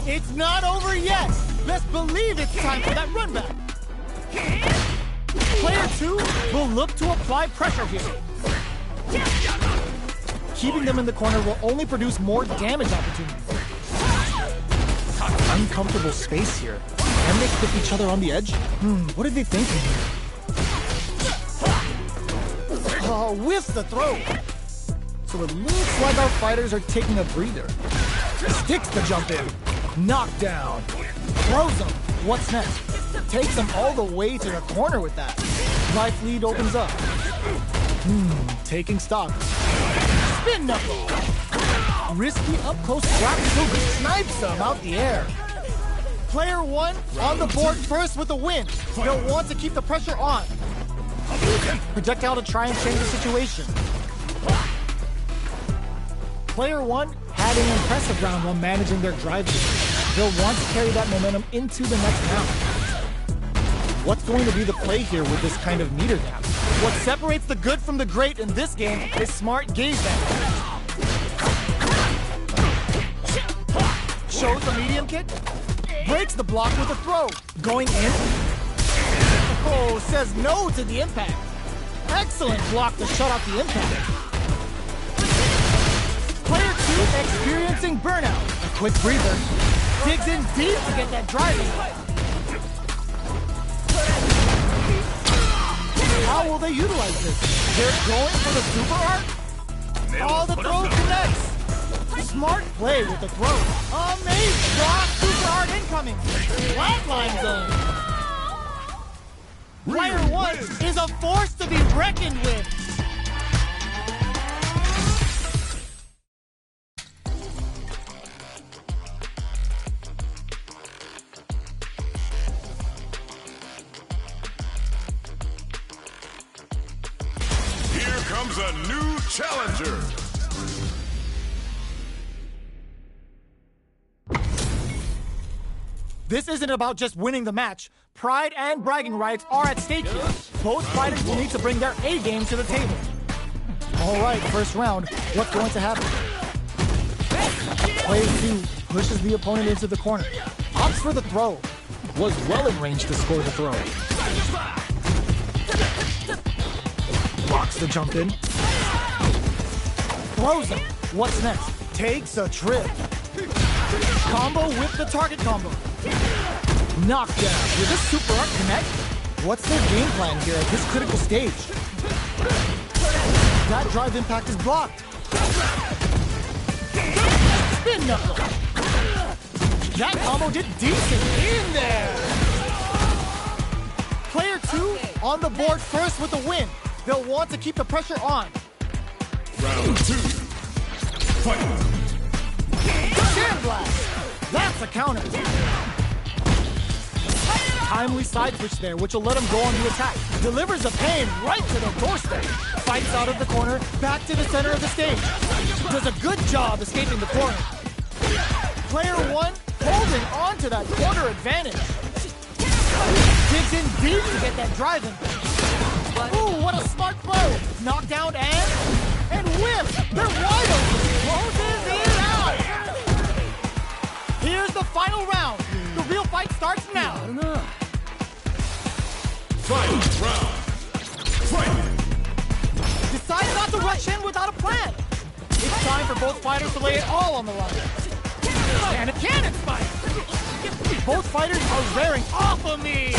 It's not over yet. Let's believe it's time for that run back. Player 2 will look to apply pressure here. Keeping them in the corner will only produce more damage opportunities. Uncomfortable space here. Can they clip each other on the edge? What are they thinking here? Oh, whiffs the throw. So it looks like our fighters are taking a breather. Sticks the jump in. Knockdown. Throws them. What's next? Takes them all the way to the corner with that. Life lead opens up. Taking stock. Spin knuckle. Risky up-close slap until he snipes them out the air. Player 1 on the board first with the win. They'll want to keep the pressure on. Projectile to try and change the situation. Player 1 has had an impressive round while managing their drive game. They'll want to carry that momentum into the next round. What's going to be the play here with this kind of meter gap? What separates the good from the great in this game is smart gauge management. Shows the medium kick, breaks the block with a throw. Going in. Oh, says no to the impact. Excellent block to shut out the impact. Player 2 experiencing burnout. A quick breather. Digs in deep to get that driving. How will they utilize this? They're going for the super art? Oh, the throw connects. Smart play with the throw. Amazing. Raw super art incoming. Flatline zone. Player 1 is a force to be reckoned with. Here comes a new challenger. This isn't about just winning the match. Pride and bragging rights are at stake here. Both fighters will need to bring their A game to the table. All right, first round. What's going to happen? Player 2 pushes the opponent into the corner. Opts for the throw. Was well in range to score the throw. Blocks the jump in. Throws him. What's next? Takes a trip. Combo with the target combo. Knockdown. Will this super art connect? What's their game plan here at this critical stage? That drive impact is blocked. Spin knuckle. That combo did decent in there. Player 2 on the board first with the win. They'll want to keep the pressure on. Round 2. Fight. Sandblast. That's a counter. Timely side switch there, which will let him go on the attack. Delivers the pain right to the doorstep. Fights out of the corner, back to the center of the stage. Does a good job escaping the corner. Player 1 holding on to that corner advantage. Digs in deep to get that drive in. Ooh, what a smart throw. Knockdown and whip. They're wide open. Closes it out. Here's the final round. The real fight starts now. Fight round. Fight. Decide not to rush in without a plan. It's time for both fighters to lay it all on the line. And a cannon spike. Both fighters are raring off of me.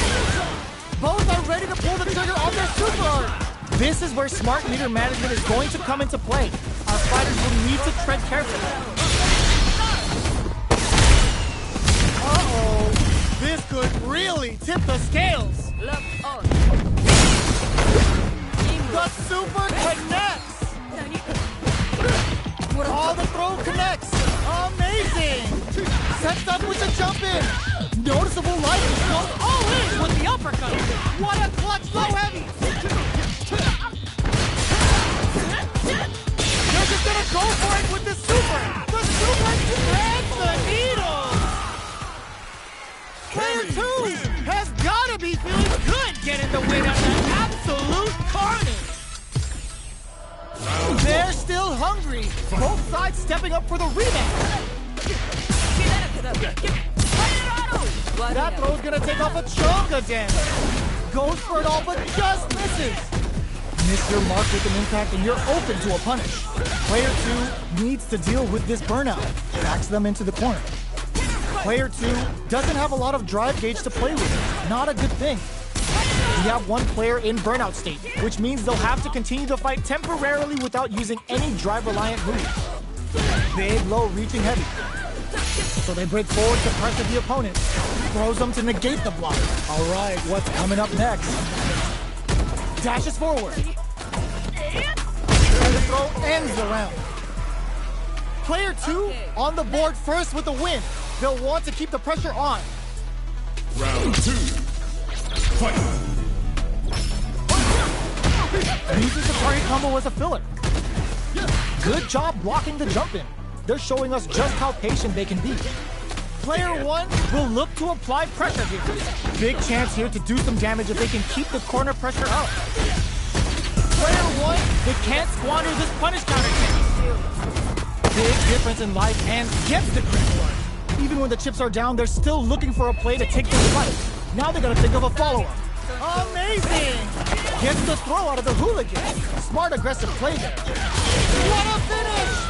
Both are ready to pull the trigger on their super art. This is where smart meter management is going to come into play. Our fighters will need to tread carefully. Uh-oh. This could really tip the scales. The super connects. All the throw connects. Amazing. Sets up with the jump in. Noticeable light goes all in with the uppercut. What a clutch low heavy. They're just gonna go for it with the super. The super threads the needle. Player 2 has gotta be feeling good getting the win out of that absolute carnage. They're still hungry. Both sides stepping up for the rematch. That throw's gonna take off a chunk of damage. Goes for it all, but just misses. Miss your mark with an impact and you're open to a punish. Player 2 needs to deal with this burnout. Backs them into the corner. Player 2 doesn't have a lot of drive gauge to play with. Not a good thing. We have one player in burnout state, which means they'll have to continue the fight temporarily without using any drive-reliant moves. Big, low, reaching heavy. So they break forward to pressure the opponent. Throws them to negate the block. All right, what's coming up next? Dashes forward. And the throw ends the round. Player 2 on the board first with the win. They'll want to keep the pressure on. Round 2. Fight. Uses the target combo as a filler. Good job blocking the jump in. they're showing us just how patient they can be. Player 1 will look to apply pressure here. Big chance here to do some damage if they can keep the corner pressure up. Player 1, they can't squander this punish counter chance. Big difference in life and gets the crit one. Even when the chips are down, they're still looking for a play to take this fight. Now they gotta think of a follow-up. Amazing! Gets the throw out of the hooligan. Smart, aggressive play there. What a finish!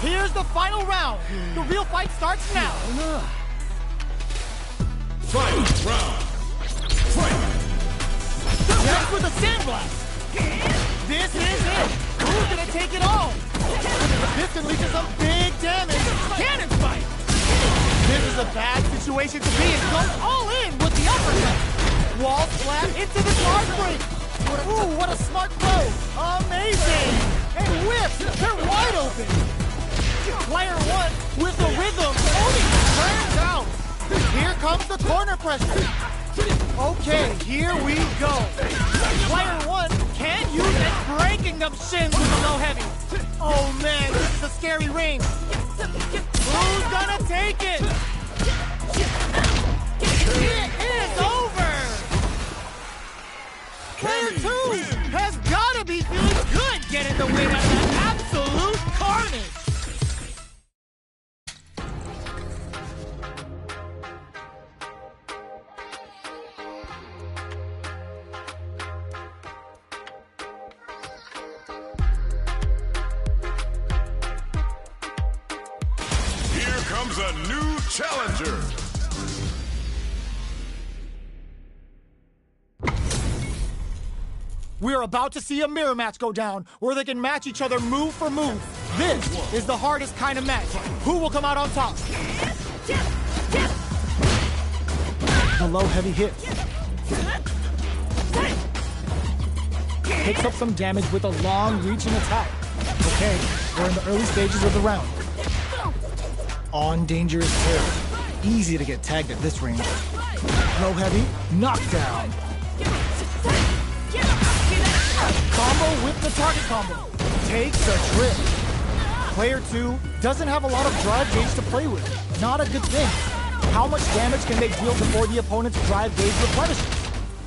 Here's the final round. The real fight starts now. Fight round. Fight. Just with a sandblast. This is it. Who's gonna take it all? This can lead to some big damage. Cannon fight. This is a bad situation to be in. Goes all in with the uppercut. Wall slap into the charge break. Ooh, what a smart throw. Amazing. And whips. They're wide open. Player 1 with the rhythm. Only turns out. Here comes the corner pressure. Okay, here we go. Player 1 can't use it, breaking them shins with the low heavy. Oh man, this is a scary range. Who's gonna take it? It is over! Player 2 has gotta be feeling good getting the win out of that absolute carnage. Comes a new challenger. We're about to see a mirror match go down, where they can match each other move for move. This is the hardest kind of match. Who will come out on top? The low heavy hit. Picks up some damage with a long reaching attack. Okay, we're in the early stages of the round. On dangerous territory. Easy to get tagged at this range. Low heavy, knockdown. Combo with the target combo. Takes a trip. Player 2 doesn't have a lot of drive gauge to play with. Not a good thing. How much damage can they deal before the opponent's drive gauge replenishes?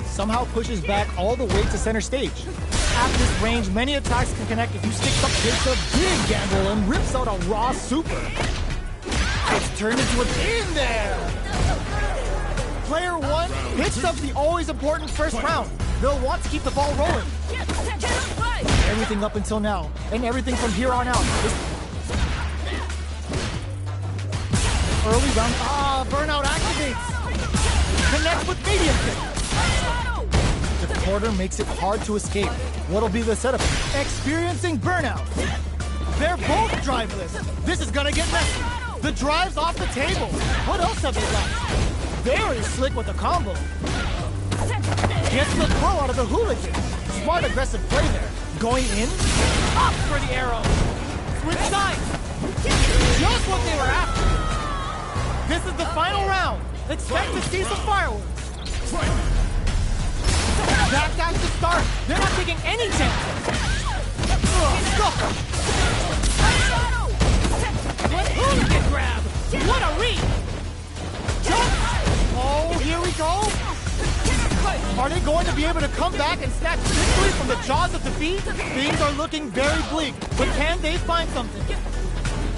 Somehow pushes back all the way to center stage. At this range, many attacks can connect if you stick up takes a big gamble and rips out a raw super. It's turned into in there! Player 1 picks up the always important first round. They'll want to keep the ball rolling. Everything up until now, and everything from here on out. Early round, burnout activates. Connects with medium kick. The quarter makes it hard to escape. What'll be the setup? Experiencing burnout. They're both driveless. This is gonna get messy. The drive's off the table. What else have they got? Very slick with the combo. Gets the throw out of the hooligan. Smart aggressive play there. Going in. Up for the arrow. Switch sides. Just what they were after. This is the final round. Expect to see some fireworks. Backdash to start. They're not taking any chances. Hooligan grab! What a read! Jump! Oh, here we go! Are they going to be able to come back and snatch victory from the jaws of defeat? Things are looking very bleak, but can they find something?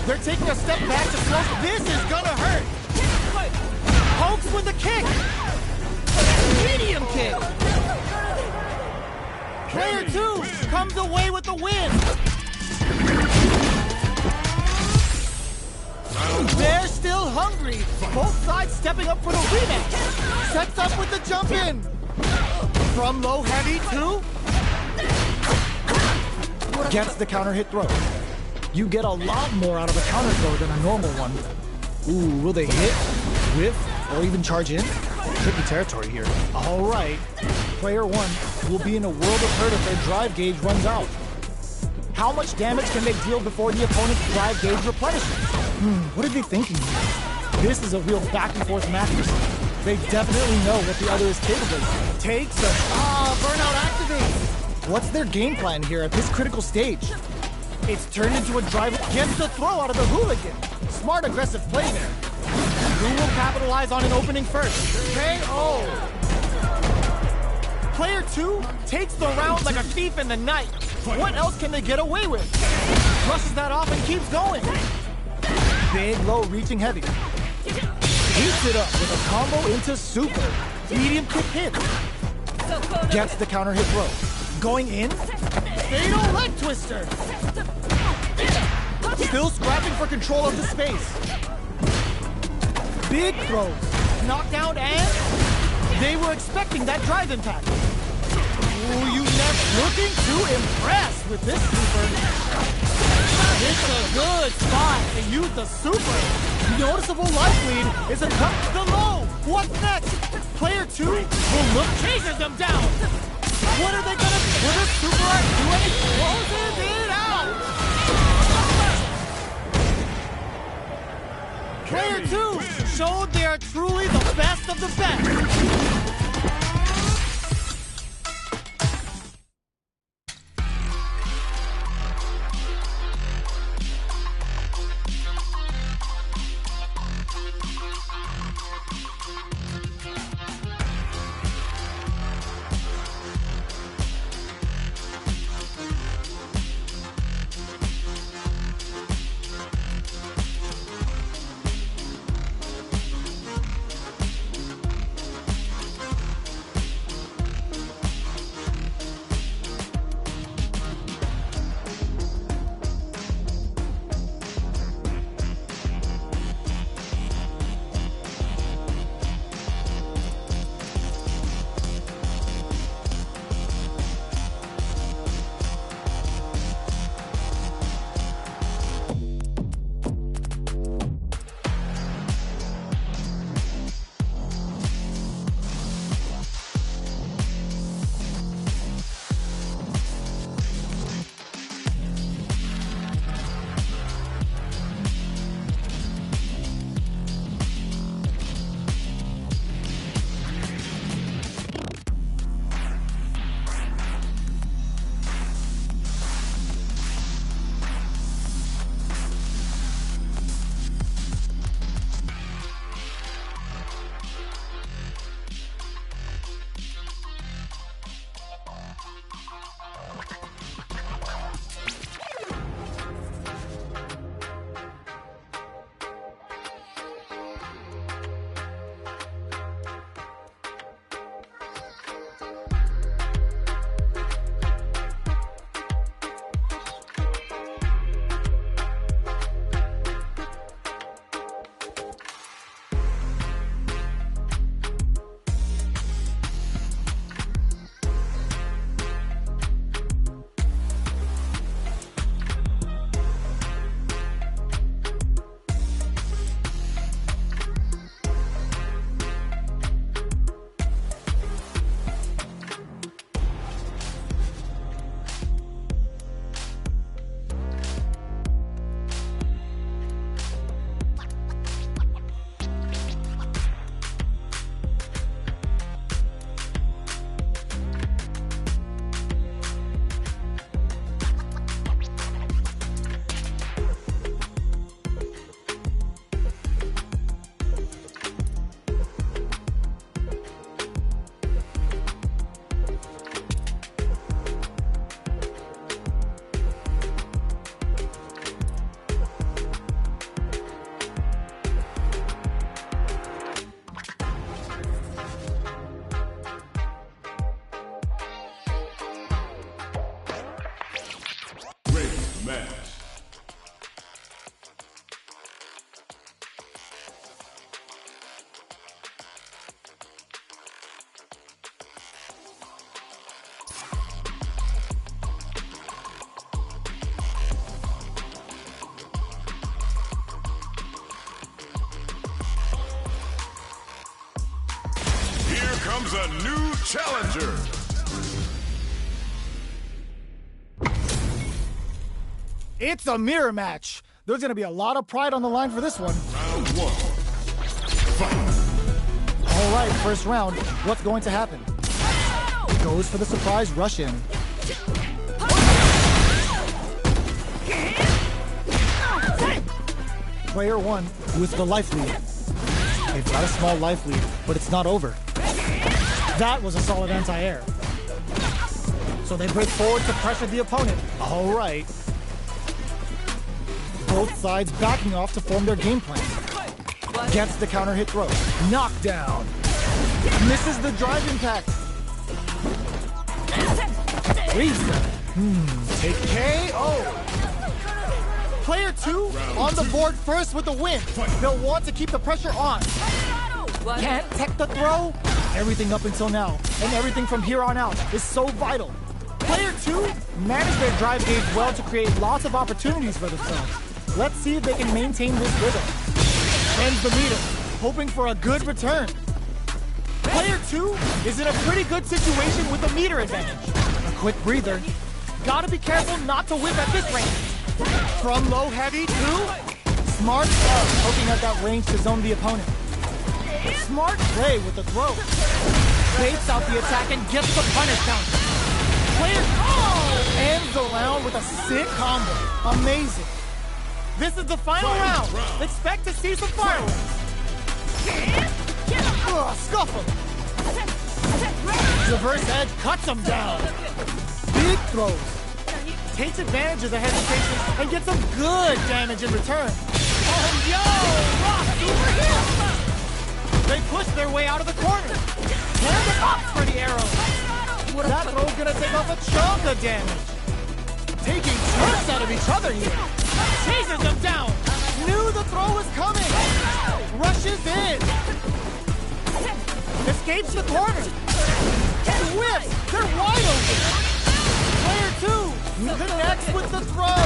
They're taking a step back to slow. This is gonna hurt! Pokes with a kick! Medium kick! Player 2 comes away with the win! They're still hungry. Both sides stepping up for the rematch. Sets up with the jump in. From low heavy to... Gets the counter hit throw. You get a lot more out of a counter throw than a normal one. Ooh, will they hit, whiff, or even charge in? Tricky territory here. All right. Player 1 will be in a world of hurt if their drive gauge runs out. How much damage can they deal before the opponent's drive gauge replenishes? What are they thinking here? This is a real back and forth match. They definitely know what the other is capable of. Takes a burnout activates. What's their game plan here at this critical stage? It's turned into a drive. Gets the throw out of the hooligan. Smart, aggressive play there. Who will capitalize on an opening first? KO. Player 2 takes the round like a thief in the night. What else can they get away with? Brushes that off and keeps going. Big, low, reaching heavy. Heats it up with a combo into super. Medium kick hit. Gets the counter hit throw. Going in. Fatal leg twister. Still scrapping for control of the space. Big throws. Knockdown and they were expecting that drive impact. Ooh, you never looking to impress with this super. It's a good spot to use the super. Noticeable life lead is a touch to the low. What's next? Player 2 will look, chases them down. What are they gonna do? Will this super art do anything? Closes it out. Player 2 showed they are truly the best of the best. comes a new challenger. It's a mirror match. There's going to be a lot of pride on the line for this one. Round one. Fight. All right, first round. What's going to happen? Goes for the surprise rush in. Player 1 with the life lead. They've got a small life lead, but it's not over. That was a solid anti-air. So they break forward to pressure the opponent. All right. Both sides backing off to form their game plan. Gets the counter hit throw. Knockdown. Misses the drive impact. Reset. Take KO. Player 2 on the board first with the win. They'll want to keep the pressure on. Can't tech the throw. Everything up until now, and everything from here on out, is so vital. Player 2 managed their drive gauge well to create lots of opportunities for themselves. Let's see if they can maintain this rhythm. Ends the meter, hoping for a good return. Player 2 is in a pretty good situation with a meter advantage. A quick breather. Gotta be careful not to whip at this range. From low heavy to smart poking at that range to zone the opponent. Smart play with the throw. Baits out the attack and gets the punish counter. Player ends the round with a sick combo. Amazing. This is the final round. Expect to see some fireworks. Scuffle. Reverse edge cuts him down. Big throws. Takes advantage of the hesitation and gets some good damage in return. Oh, yo! Rock over here! They push their way out of the corner. And the box for the arrow. That throw's gonna take off a chunk of damage. Taking chunks out of each other here. Chases them down. Knew the throw was coming. Rushes in. Escapes the corner. And whips. They're wide open. Player 2 connects with the throw.